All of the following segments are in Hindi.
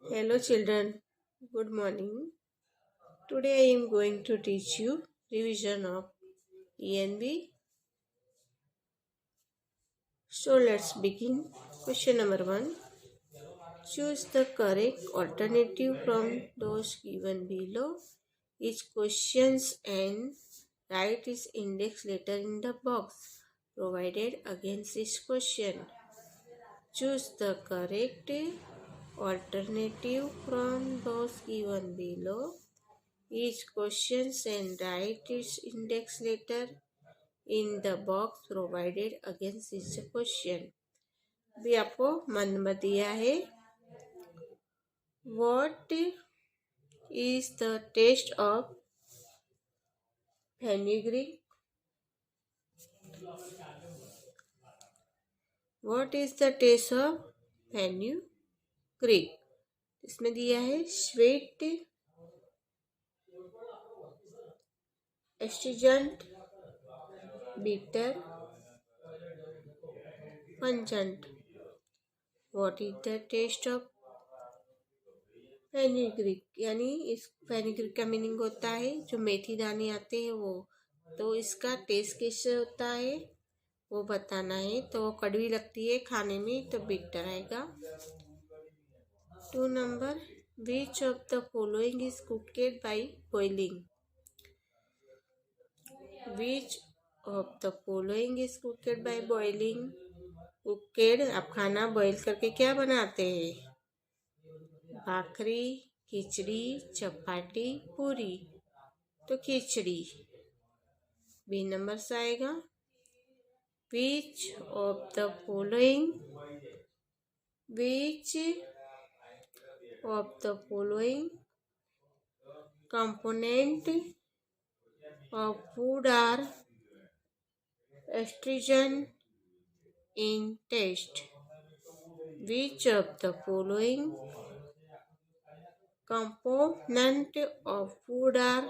Hello children, good morning. Today I am going to teach you revision of ENB. So let's begin. Question number 1. Choose the correct alternative from those given below. Each questions and write its index letter in the box provided against this question. Choose the correct alternative from those given below. Each question and write its index letter in the box provided against each question. भी आपको मन में दिया है. What is the taste of fenugreek? What is the taste of fenugreek? इसमें दिया है sweet, astringent, bitter, pungent. What is the taste of fenugreek? यानी इस फेनिग्रीक का मीनिंग होता है जो मेथी दाने आते हैं वो. तो इसका टेस्ट कैसे होता है वो बताना है. तो वो कड़वी लगती है खाने में तो बिटर आएगा. 2 number. Which of the following is cooked by boiling? Which of the following is cooked by boiling? Cooked आप खाना बॉईल करके क्या बनाते हैं? भाखरी, खिचड़ी, चपाटी, पूरी. तो खिचड़ी बी नंबर से आएगा. Which of the following component of food are astringent in taste? Which of the following component of food are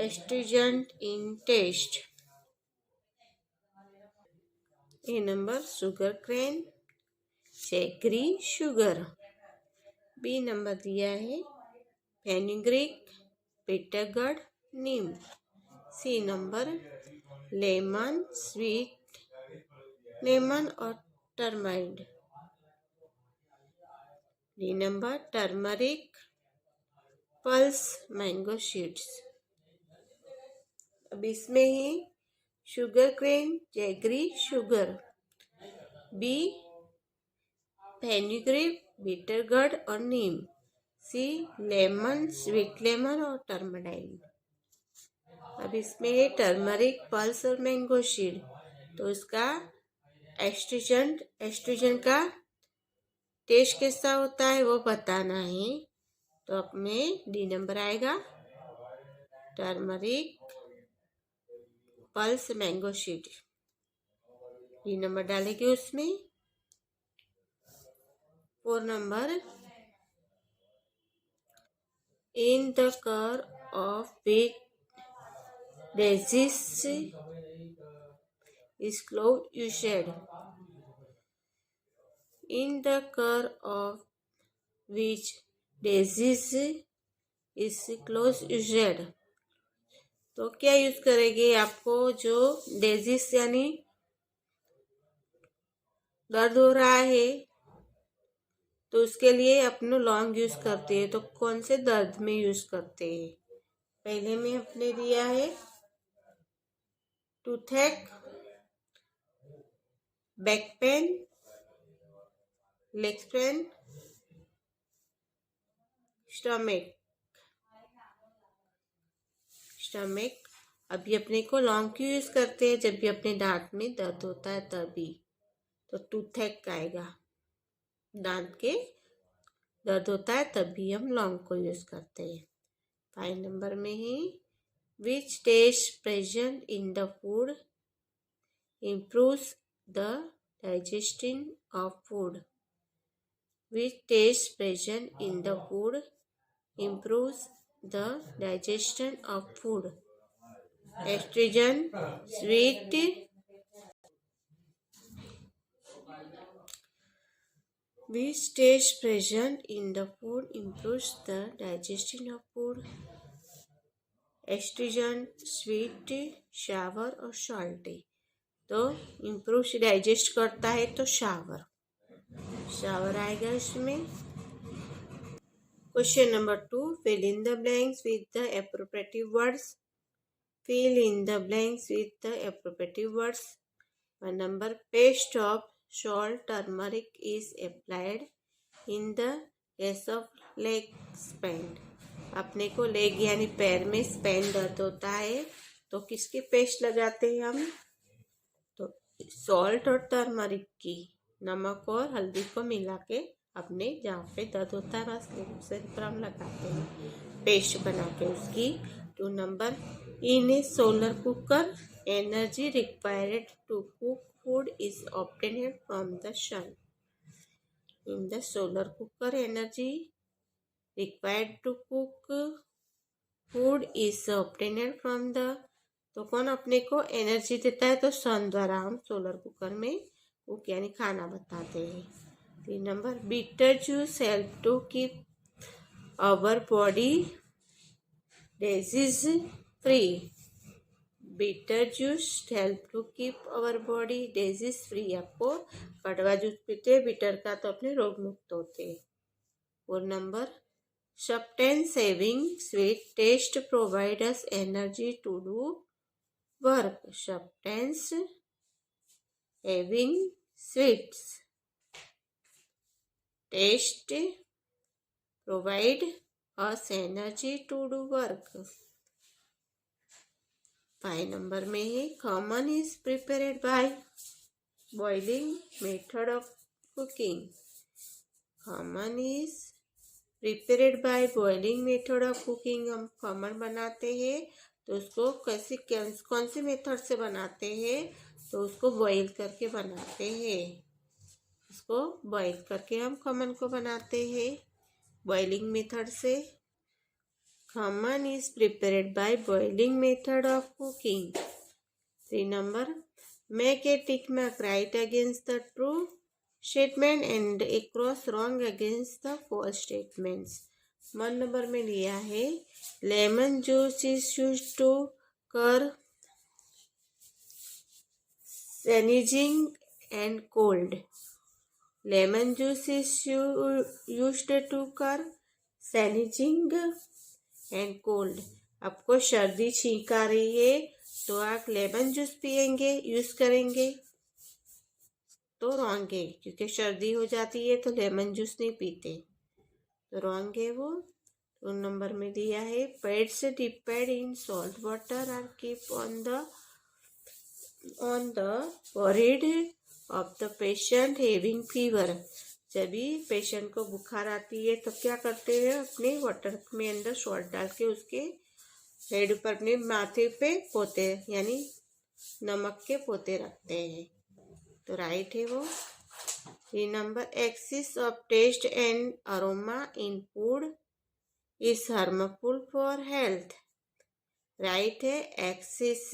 astringent in taste? A number sugar cane, jaggery sugar. B number दिया है fenugreek, bitter gourd, neem. C number lemon, sweet lemon और turmeric. D number turmeric, pulse, mango seeds. अब इसमें ही sugar crane, jaggery sugar. B fenugreek, bitter gourd और neem. C lemon, sweet lemon और टर्मराइन. अब इसमें है टर्मरिक, पल्स और मैंगो सीड. तो इसका एस्ट्रीजन का टेस्ट कैसा होता है वो बताना है. तो अब में डी नंबर आएगा turmeric, pulse, mango seed. D number डालेंगे उसमें. 4 नंबर. इन द कर of which disease is close used? In the cure of which disease is close used? तो क्या यूज करेंगे? आपको जो डिजीज यानी दर्द हो रहा है तो उसके लिए अपने लॉन्ग यूज करते हैं. तो कौन से दर्द में यूज करते हैं? पहले में अपने दिया है toothache, back pain, leg pain, stomach. अभी अपने को लॉन्ग क्यों यूज करते हैं? जब भी अपने दांत में दर्द होता है तभी. तो टूथेक आएगा. दांत के दर्द होता है तभी हम लॉन्ग को यूज करते हैं. 5 नंबर में ही which taste present in the food improves the digestion of food? Which taste present in the food improves the digestion of food? Astringent, sweet, Which taste present in the food improves the digestion of food? Astringent, sweet, sour और salty. तो इम्प्रूव डाइजेस्ट करता है तो शावर शावर आएगा इसमें. Question number 2. Fill in the blanks with the appropriative words. Fill in the blanks with the appropriate words. 1 number. Paste of salt turmeric is applied in the case of leg sprain. अपने को लेग यानी पैर में स्पेन दर्द होता है तो किसकी पेस्ट लगाते हैं हम? तो सॉल्ट और टर्मरिक की, नमक और हल्दी को मिला के अपने जहाँ पे दर्द होता है बस उसे पर हम लगाते हैं पेस्ट बना के उसकी. 2 number. In a solar cooker, energy required to cook food is obtained from the sun. In the solar cooker, energy required to cook food is obtained from the. तो कौन अपने को एनर्जी देता है? तो सन द्वारा हम सोलर कुकर में कुक यानी खाना बताते हैं. 3 number. Bitter juice help to keep our body disease free. Bitter juice help to keep our body disease free. आपको कड़वा जूस पीते बिटर का तो अपने रोग मुक्त होते. 4 number. Substance having sweet taste provide us energy to do work. Substance having sweet taste provide us energy to do work. 5 number में है khaman is prepared by boiling method of cooking. Khaman is prepared by boiling method of cooking. हम खमन बनाते हैं तो उसको कैसे कौन से मेथड से बनाते हैं? तो उसको बॉईल करके बनाते हैं. उसको बॉईल करके हम खमन को बनाते हैं बॉइलिंग मेथड से. Khaman is prepared by boiling method of cooking. 3 number. Make a tick mark right against the true statement and a cross wrong against the false statements. 1 number में लिया है lemon juice is used to cure sneezing and cold. Lemon juice is used to cure sneezing and cold. आपको सर्दी छींक आ रही है तो आप लेमन जूस पियेंगे यूज करेंगे तो रॉन्ग है क्योंकि सर्दी हो जाती है तो लेमन जूस नहीं पीते तो रॉन्ग है वो. 2 नंबर में दिया है pads dipped in salt water are keep on the forehead of the patient having fever. जब भी पेशेंट को बुखार आती है तो क्या करते हैं? अपने वाटर में अंदर सॉल्ट डाल के उसके हेड पर अपने माथे पे पोते यानी नमक के पोते रखते हैं तो राइट है वो. 3 number. Excess of taste and aroma in food is harmful for health. Right है. Excess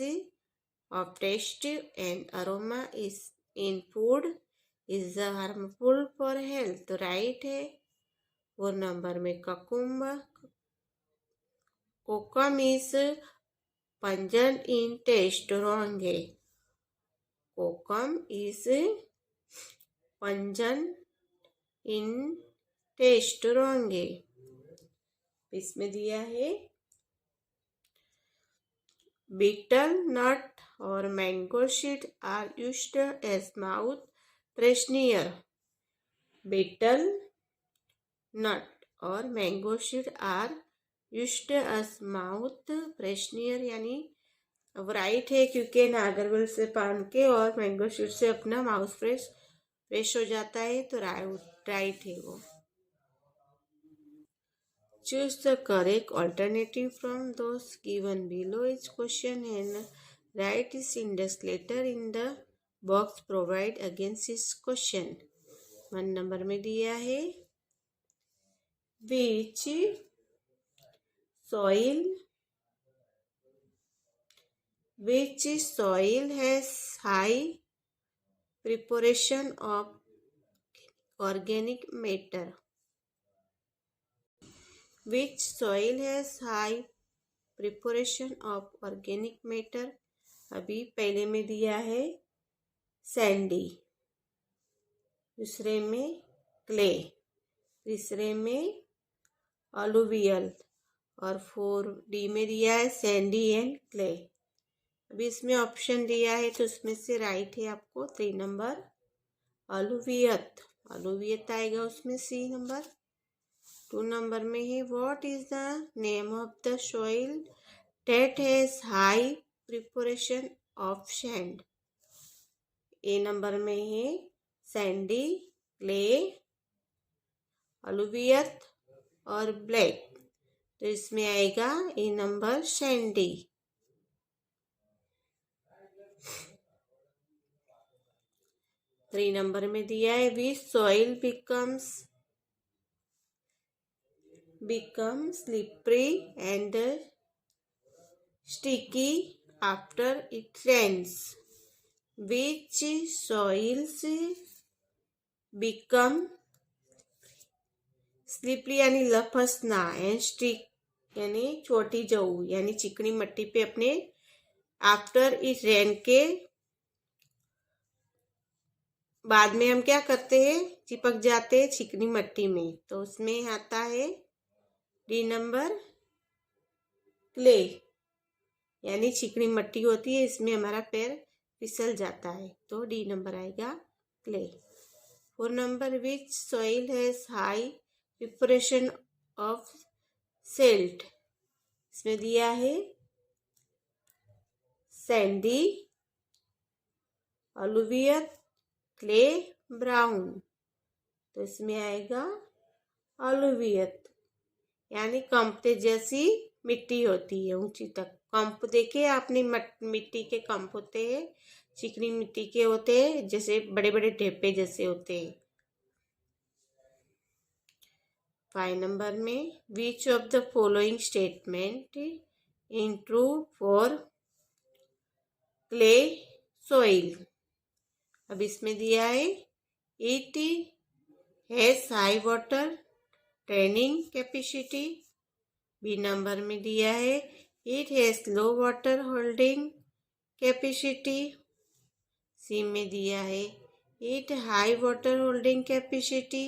of taste and aroma is in food is harmful for health. तो राइट है. 4 नंबर में kokum is pungent in taste. Wrong है. Kokum is pungent in taste. Wrong है. इसमें दिया है बीटल नट और mango seed are used as mouth freshener. Betel nut और mango seed are used as mouth freshener यानी अब राइट है क्योंकि नागरवेल से पान के और मैंगो सीड से अपना माउथ फ्रेश हो जाता है तो राइट है वो. Choose the correct alternative from those given below is question and write is index letter in the box provide against इस क्वेश्चन. 1 नंबर में दिया है which soil has high preparation of organic matter. Which soil has high preparation of organic matter? अभी पहले में दिया है सैंडी, दूसरे में क्ले, तीसरे में अलुवियल और 4D में दिया है सैंडी एंड क्ले। अभी इसमें ऑप्शन दिया है तो उसमें से राइट है आपको 3 नंबर अलुवियत। अलुवियत आएगा उसमें सी नंबर। 2 नंबर में है what is the name of the soil that has high preparation of sand. A number में है सैंडी, क्ले, अलुवियत और ब्लैक, तो इसमें आएगा ए नंबर सैंडी। 3 नंबर में दिया है which soil become slippery and sticky after it rains. Which soils become slippery यानी लपसना एंड स्टिक यानी छोटी जऊ यानी चिकनी मिट्टी पे अपने आफ्टर इट रेन के बाद में हम क्या करते हैं, चिपक जाते हैं चिकनी मिट्टी में, तो उसमें आता है डी नंबर क्ले यानी चिकनी मिट्टी होती है, इसमें हमारा पैर फिसल जाता है, तो डी नंबर आएगा clay. 4 number which soil has high preparation of silt. इसमें दिया है सैंडी, अलुवियल, क्ले, ब्राउन, तो इसमें आएगा अलुवियत यानी कंपते जैसी मिट्टी होती है ऊंची तक। कंप देखे आपने, मिट्टी के कंप होते हैं, चिकनी मिट्टी के होते हैं, जैसे बड़े बड़े ढेपे जैसे होते हैं। 5 नंबर में which of the following statement in true for clay soil. अब इसमें दिया है it has high water training capacity. B number में दिया है it has low water holding capacity. C में दिया है it high water holding capacity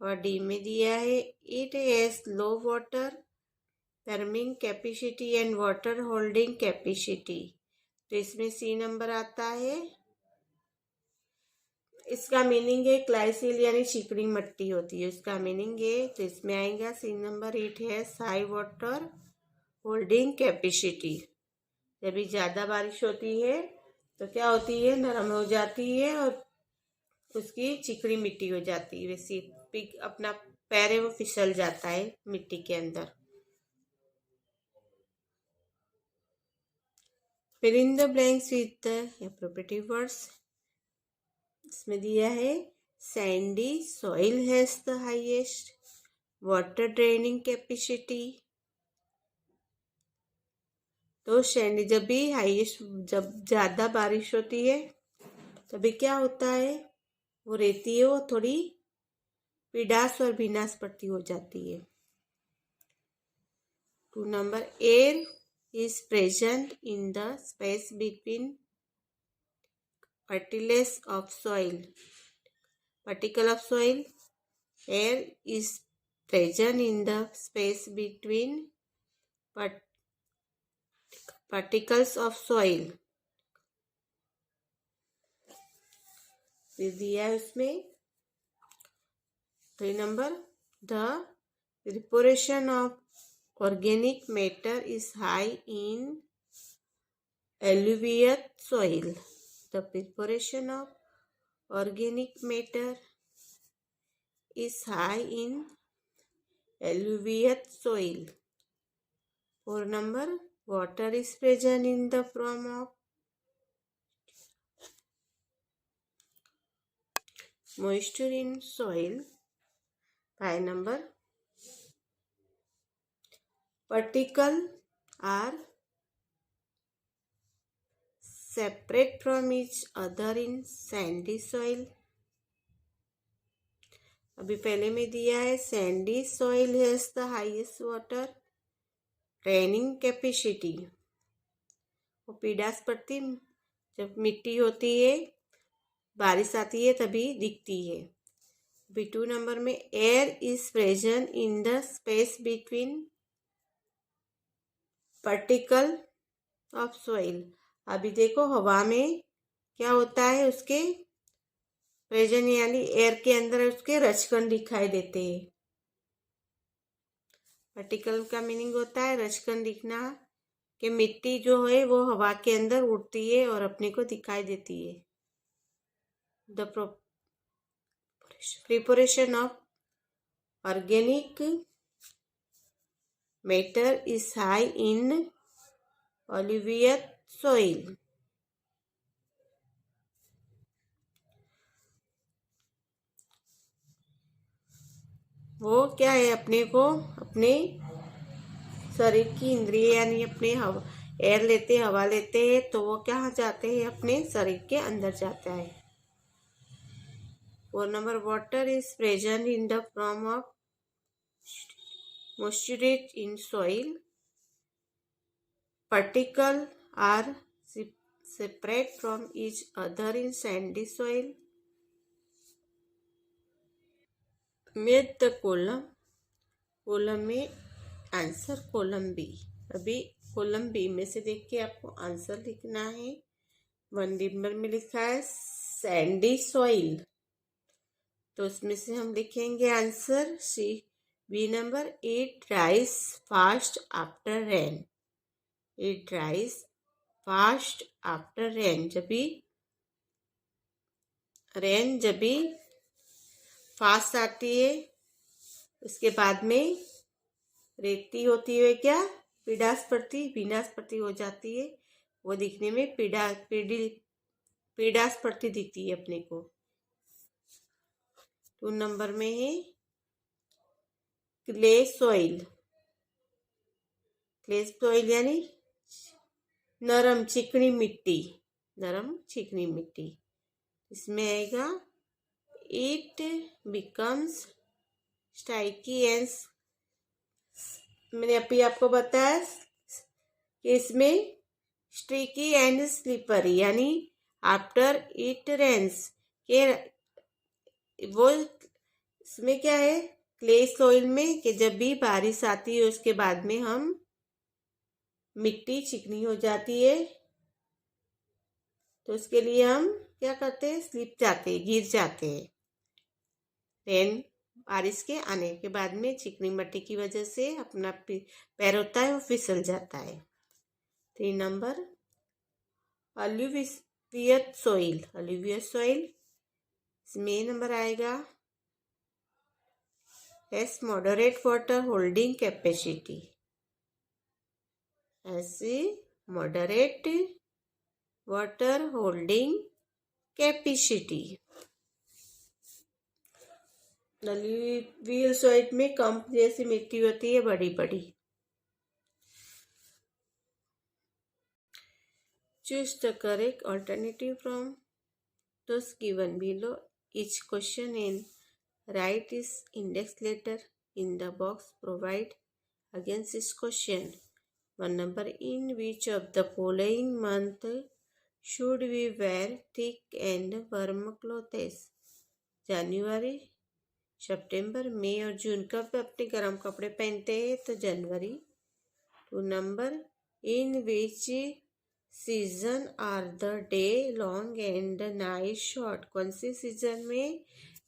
और डी में दिया है it has low water terming capacity and water holding capacity. तो इसमें सी नंबर आता है। इसका मीनिंग है क्लाइसिल यानी चिकनी मिट्टी होती है, उसका मीनिंग है, तो इसमें आएगा C number it has high water holding capacity. जब भी ज़्यादा बारिश होती है तो क्या होती है, नरम हो जाती है और उसकी चिकनी मिट्टी हो जाती है, वैसे अपना पैर है वो फिसल जाता है मिट्टी के अंदर। फिर इन the blanks with the appropriate words. इसमें दिया है Sandy soil has the highest water draining capacity. तो सैंडी जब भी हाईएस्ट, जब ज़्यादा बारिश होती है तभी क्या होता है, वो रहती है वो थोड़ी पिडास और भीनास पड़ती हो जाती है। 2 number air is present in the space between particles of soil. Particle of soil. Air is present in the space between particles of soil. फिर दिया है उसमें 3 number the preparation of organic matter is high in alluvial soil. The preparation of organic matter is high in alluvial soil. 4 number water is present in the form of moisture in soil. 5 number particles are separate from each other in sandy soil. अभी पहले में दिया है Sandy soil has the highest water draining capacity. वो पीडास पड़ती जब मिट्टी होती है, बारिश आती है तभी दिखती है। अभी 2 नंबर में air is present in the space between particle of soil. अभी देखो हवा में क्या होता है, उसके प्रेजेंट यानी एयर के अंदर उसके रजकण दिखाई देते हैं। पार्टिकल का मीनिंग होता है रजकण दिखना, कि मिट्टी जो है वो हवा के अंदर उड़ती है और अपने को दिखाई देती है। The preparation of organic matter is high in alluvial soil। वो क्या है, अपने को अपने शरीर की इंद्रिय यानी अपने एयर लेते हवा लेते हैं तो वो क्या जाते हैं, अपने शरीर के अंदर जाता है। 4 number water is present in the form of moisture in soil। Particles are separate from each other in sandy soil। Make the column में आंसर कॉलम बी। अभी कॉलम बी में से देख के आपको आंसर लिखना है। 1 नंबर में लिखा है सैंडी सॉइल, तो उसमें से हम लिखेंगे answer C. B number it dries fast after rain. It dries fast after rain, जब भी फास्ट आती है उसके बाद में रेती होती है, क्या पीडास पड़ती हो जाती है। वो दिखने में पीडास पड़ती दिखती है अपने को। 2 नंबर में है क्ले सॉइल। क्ले सॉइल यानी नरम चिकनी मिट्टी। इसमें आएगा इट बिकम्स स्टाइकी एंड, मैंने अभी आपको बताया कि इसमें स्ट्रीकी एंड स्लिपरी यानी आफ्टर इट रेन्स के वो इसमें क्या है क्ले सॉइल में, कि जब भी बारिश आती है उसके बाद में हम मिट्टी चिकनी हो जाती है तो उसके लिए हम क्या करते हैं, गिर जाते हैं। रेन बारिश के आने के बाद में चिकनी मिट्टी की वजह से अपना पैर होता है वो फिसल जाता है। 3 नंबर अलुवियल सॉइल इसमें नंबर आएगा as moderate water holding capacity. ऐसे moderate water holding capacity. Alluvial soil में कम जैसी मिट्टी होती है, बड़ी बड़ी। Choose the correct alternative from those given below each question and write its index letter in the box provided against this question. 1 number in which of the following month should we wear thick and warm clothes? जनवरी, सितंबर, मई और जून कब अपने गर्म कपड़े पहनते हैं, तो जनवरी। 2 number in which season are the day long and night short. कौन सी सीजन में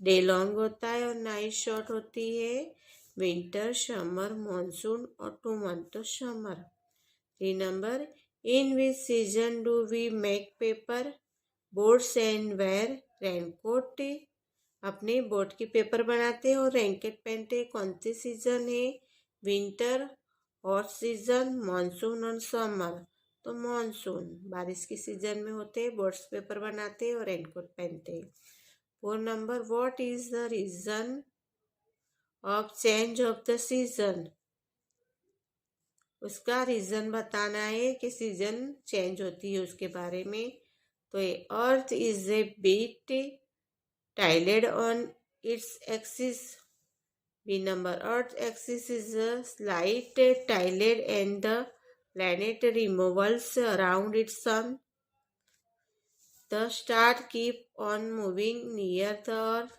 डे लॉन्ग होता है और नाइट शॉर्ट होती है, विंटर, समर, मानसून और 2 मंथ तो summer. 3 number in which season do we make paper boats and wear raincoat. अपने बोट की पेपर बनाते हैं और रेनकोट पहनते हैं, कौन सी सीजन है, विंटर, हॉट सीजन, मानसून और समर। तो मानसून बारिश की सीजन में होते हैं, बोट्स पेपर बनाते हैं और रेनकोट पहनते हैं। 4 number what is the reason of change of the season. उसका रीजन बताना है कि सीजन चेंज होती है उसके बारे में। तो Earth is a bit tilted on its axis. B number, Earth's axis is a slight tilted and the planet revolves around its sun. The stars keep on moving near the Earth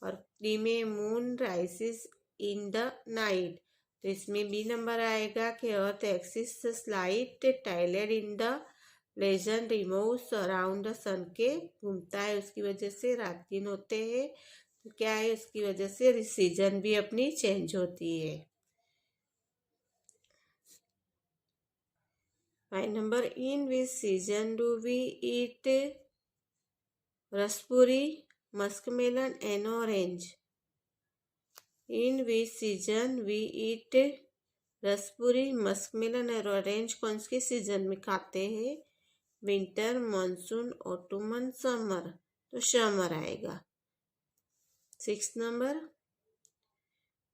और डी में moon rises in the night. तो इसमें बी नंबर आएगा कि Earth axis slight tilted in the legion removes around the sun के घूमता है, उसकी वजह से रात दिन होते हैं। तो क्या है, उसकी वजह से सीजन भी अपनी चेंज होती है। Five number, in which season do we eat raspuri, muskmelon and orange. In which season we eat raspuri, muskmelon और ऑरेंज कौन से सीजन में खाते हैं? Winter, monsoon, autumn, summer. तो समर आएगा। Six number,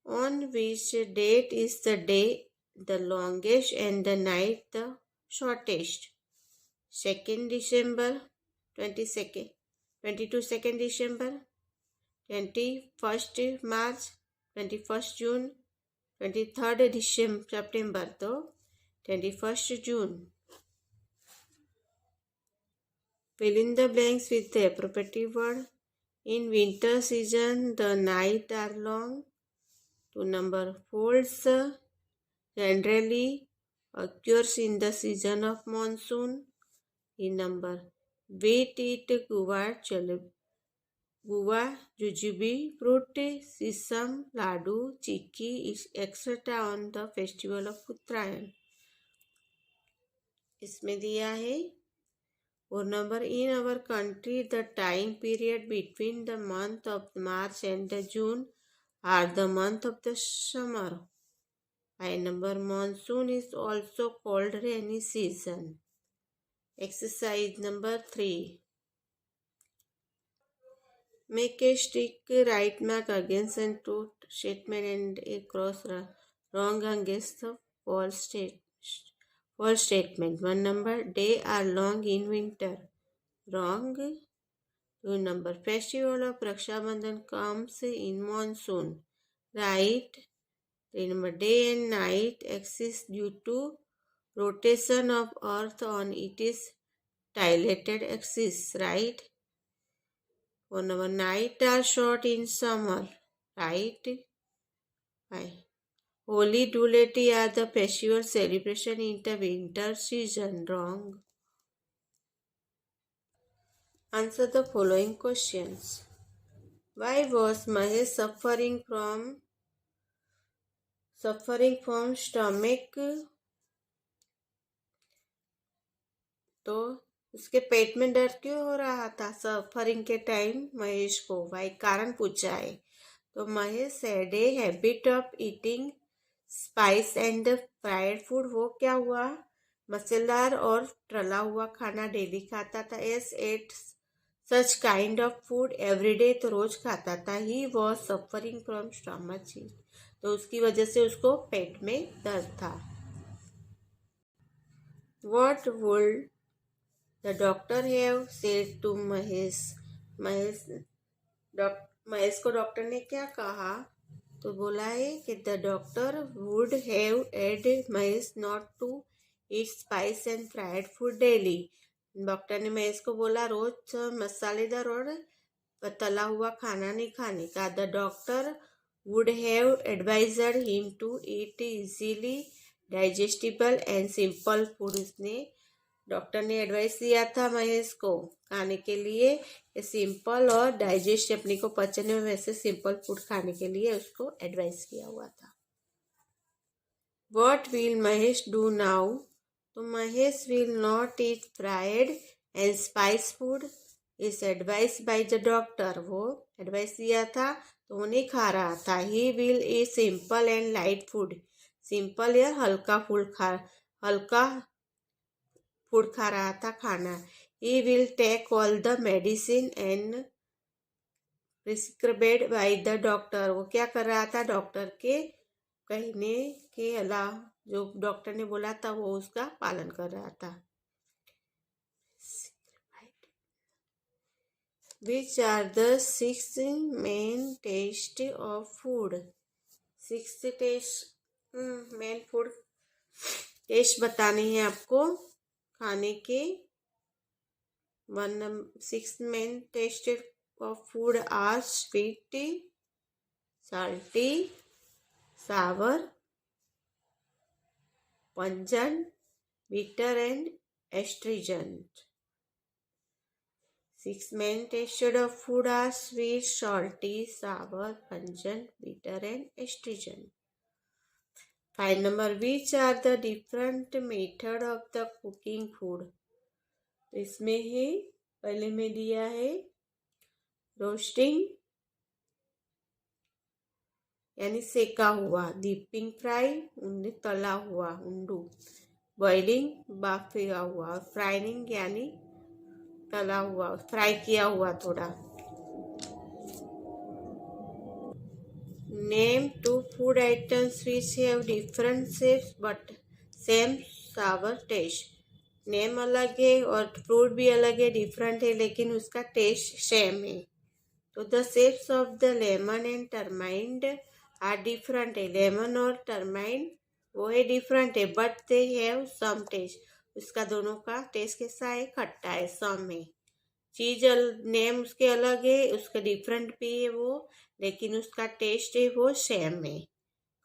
on which date is the day the longest and the night the shortest? 2 December, 22 December, 21 March, 21 June, 23 September। तो 21 June। Fill in the blanks with the appropriate word. In winter season, the night are long. 2 number, falls generally occurs in the season of monsoon. 3 number, wheat eat guava, jujube, fruit, sesame, ladu, chikki, etc. on the festival of Uttarayan। इसमें दिया है। 4 number, in our country the time period between the month of March and June are the month of the summer। 5 number, monsoon is also called rainy season। Exercise number 3, make a stick right mark against and true statement and a cross wrong against the false statement। 1 number, day are long in winter, wrong। 2 number, festival of Raksha Bandhan comes in monsoon, right। 3 number, day and night exist due to rotation of earth on its dilated axis, right। 4 number, night are short in summer, right। 5, Holi, Dhuleti are the festival celebration in the winter season, wrong। Answer the following questions. Why was Mahesh suffering from stomach? तो उसके पेट में दर्द क्यों हो रहा था सफरिंग के टाइम महेश को? वाई कारण पूछा है। तो Mahesh had a habit of eating spice and fried food. वो क्या हुआ, मसालेदार और तला हुआ खाना डेली खाता था। As ate such kind of food everyday, तो रोज खाता था। He was suffering from stomach, तो उसकी वजह से उसको पेट में दर्द था। What would the doctor have said to Mahesh? Mahesh को डॉक्टर ने क्या कहा? तो बोला है कि द डॉक्टर वुड हैव एड Mahesh not to eat spice and fried food daily. Doctor ने महेश को बोला रोज मसालेदार और तला हुआ खाना नहीं खाने का। The doctor would have advised him to eat easily digestible and simple food. उसने डॉक्टर ने एडवाइस दिया था महेश को खाने के लिए सिंपल और डाइजेस्ट अपने को पचने में वैसे सिंपल फूड खाने के लिए उसको एडवाइस किया हुआ था। What will Mahesh do now? तो Mahesh will not eat fried and spice food is advice by the doctor. वो एडवाइस दिया था तो वो नहीं खा रहा था। He will eat simple and light food. Simple या हल्का फूड खा रहा था खाना। He will take all the medicine and prescribed by the doctor. वो क्या कर रहा था, डॉक्टर के कहने के अलावा जो डॉक्टर ने बोला था वो उसका पालन कर रहा था। Which are the 6 main taste of food? 6 taste main food taste बताने हैं आपको खाने के। 6 main taste of food are sweet, salty, sour, pungent, bitter and astringent. 6 main tastes of food are sweet, salty, sour, pungent, bitter and astringent. Find number, which are the different method of the cooking food? तो इसमें है, पहले में दिया है रोस्टिंग यानी सेका हुआ, डीपिंग फ्राई तला हुआ उंडू, बॉइलिंग बाफेगा हुआ, फ्राइंग यानी तला हुआ फ्राई किया हुआ थोड़ा। Name 2 food items which have different shapes but same sour taste. Name अलग है और फ्रूट भी अलग है, डिफरेंट है, लेकिन उसका टेस्ट सेम है। तो the shapes of the lemon and tamarind are different है। लेमन और टर्माइंड वो है डिफरेंट है, but they have some taste. उसका दोनों का टेस्ट कैसा है? खट्टा है, सम है। चीज नेम उसके अलग है, उसका डिफरेंट भी है वो, लेकिन उसका टेस्ट है वो सेम है,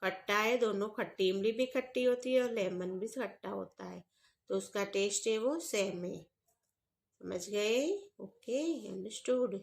खट्टा है। दोनों खट्टी, इमली भी खट्टी होती है और लेमन भी खट्टा होता है, तो उसका टेस्ट है वो सेम है। समझ गए? Okay, understood.